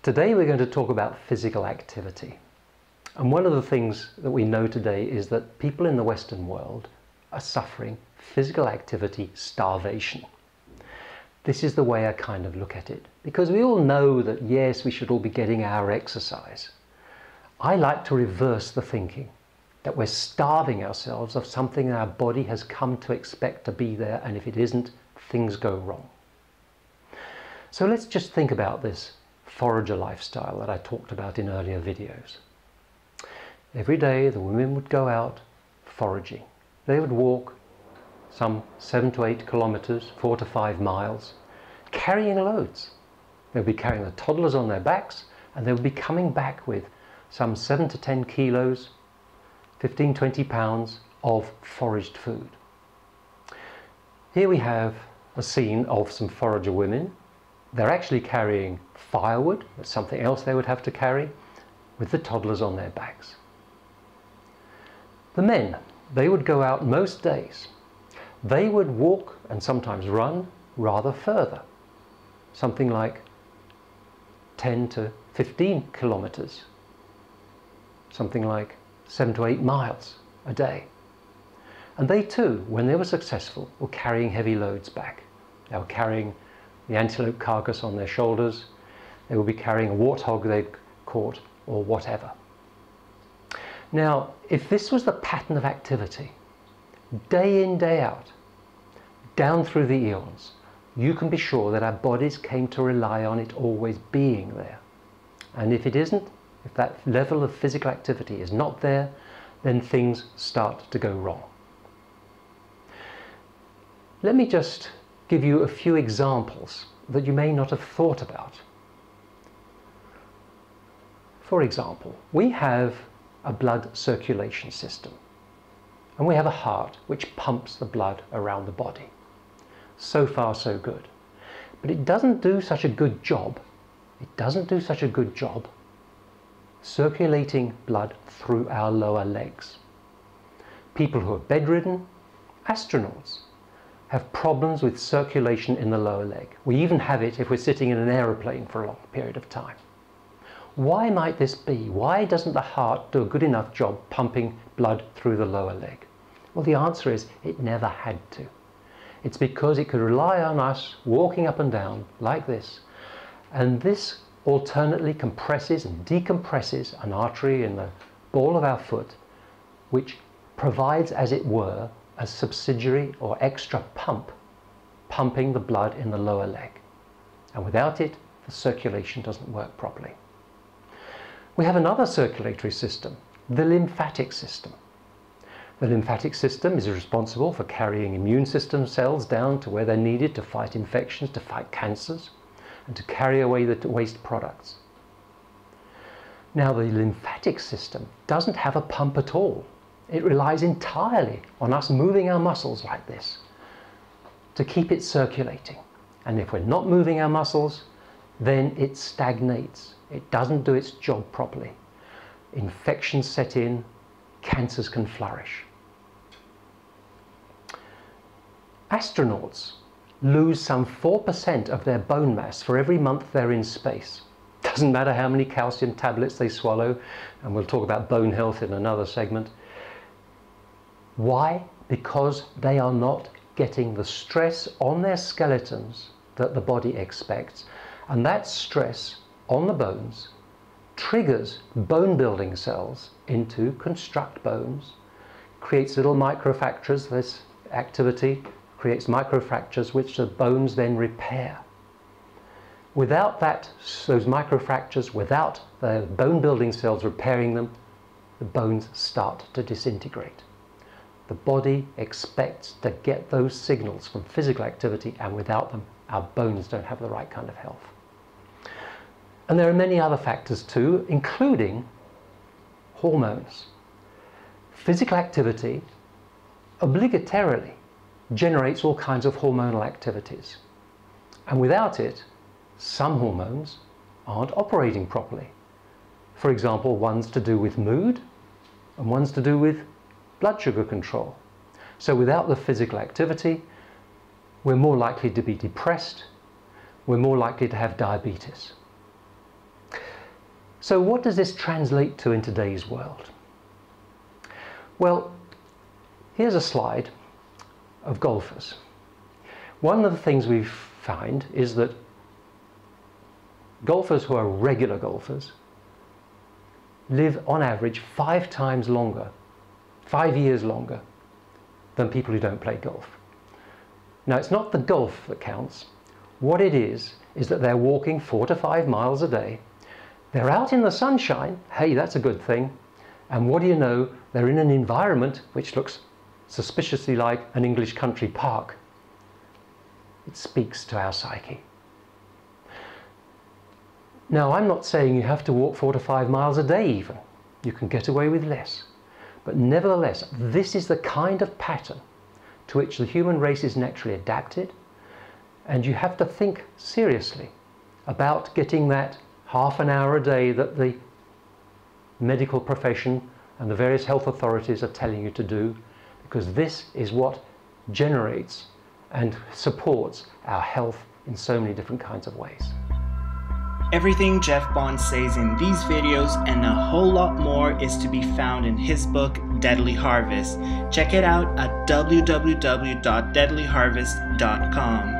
Today we're going to talk about physical activity. And one of the things that we know today is that people in the Western world are suffering physical activity starvation. This is the way I kind of look at it, because we all know that yes, we should all be getting our exercise. I like to reverse the thinking that we're starving ourselves of something our body has come to expect to be there, and if it isn't, things go wrong. So let's just think about this forager lifestyle that I talked about in earlier videos. Every day the women would go out foraging. They would walk some 7 to 8 kilometers, 4 to 5 miles, carrying loads. They would be carrying the toddlers on their backs, and they would be coming back with some 7 to 10 kilos, 15, 20 pounds of foraged food. Here we have a scene of some forager women. They're actually carrying firewood, that's something else they would have to carry, with the toddlers on their backs. The men, they would go out most days. They would walk and sometimes run rather further, something like 10 to 15 kilometers, something like 7 to 8 miles a day. And they too, when they were successful, were carrying heavy loads back. They were carrying the antelope carcass on their shoulders. They would be carrying a warthog they'd caught or whatever. Now, if this was the pattern of activity, day in, day out, down through the eons, you can be sure that our bodies came to rely on it always being there. And if it isn't, if that level of physical activity is not there, then things start to go wrong. Let me just give you a few examples that you may not have thought about. For example, we have a blood circulation system, and we have a heart which pumps the blood around the body. So far so good. But it doesn't do such a good job. It doesn't do such a good job circulating blood through our lower legs. People who are bedridden, astronauts, have problems with circulation in the lower leg. We even have it if we're sitting in an aeroplane for a long period of time. Why might this be? Why doesn't the heart do a good enough job pumping blood through the lower leg? Well, the answer is it never had to. It's because it could rely on us walking up and down like this, and this alternately compresses and decompresses an artery in the ball of our foot, which provides, as it were, a subsidiary or extra pump, pumping the blood in the lower leg. And without it, the circulation doesn't work properly. We have another circulatory system, the lymphatic system. The lymphatic system is responsible for carrying immune system cells down to where they're needed to fight infections, to fight cancers, and to carry away the waste products. Now, the lymphatic system doesn't have a pump at all. It relies entirely on us moving our muscles like this to keep it circulating. And if we're not moving our muscles, then it stagnates. It doesn't do its job properly. Infections set in, cancers can flourish. Astronauts lose some 4% of their bone mass for every month they're in space. Doesn't matter how many calcium tablets they swallow, and we'll talk about bone health in another segment. Why? Because they are not getting the stress on their skeletons that the body expects, and that stress on the bones triggers bone building cells into construct bones, creates little microfractures. This activity creates microfractures which the bones then repair. Without those microfractures, without the bone building cells repairing them, the bones start to disintegrate. The body expects to get those signals from physical activity, and without them, our bones don't have the right kind of health. And there are many other factors too, including hormones. Physical activity obligatorily generates all kinds of hormonal activities. And without it, some hormones aren't operating properly. For example, one's to do with mood and one's to do with blood sugar control. So without the physical activity, we're more likely to be depressed, we're more likely to have diabetes. So what does this translate to in today's world? Well, here's a slide of golfers. One of the things we find is that golfers who are regular golfers live on average 5 times longer, 5 years longer than people who don't play golf. Now, it's not the golf that counts. What it is that they're walking 4 to 5 miles a day. They're out in the sunshine. Hey, that's a good thing. And what do you know? They're in an environment which looks suspiciously like an English country park. It speaks to our psyche. Now, I'm not saying you have to walk 4 to 5 miles a day even. You can get away with less. But nevertheless, this is the kind of pattern to which the human race is naturally adapted, and you have to think seriously about getting that half an hour a day that the medical profession and the various health authorities are telling you to do, because this is what generates and supports our health in so many different kinds of ways. Everything Geoff Bond says in these videos and a whole lot more is to be found in his book, Deadly Harvest. Check it out at www.deadlyharvest.com.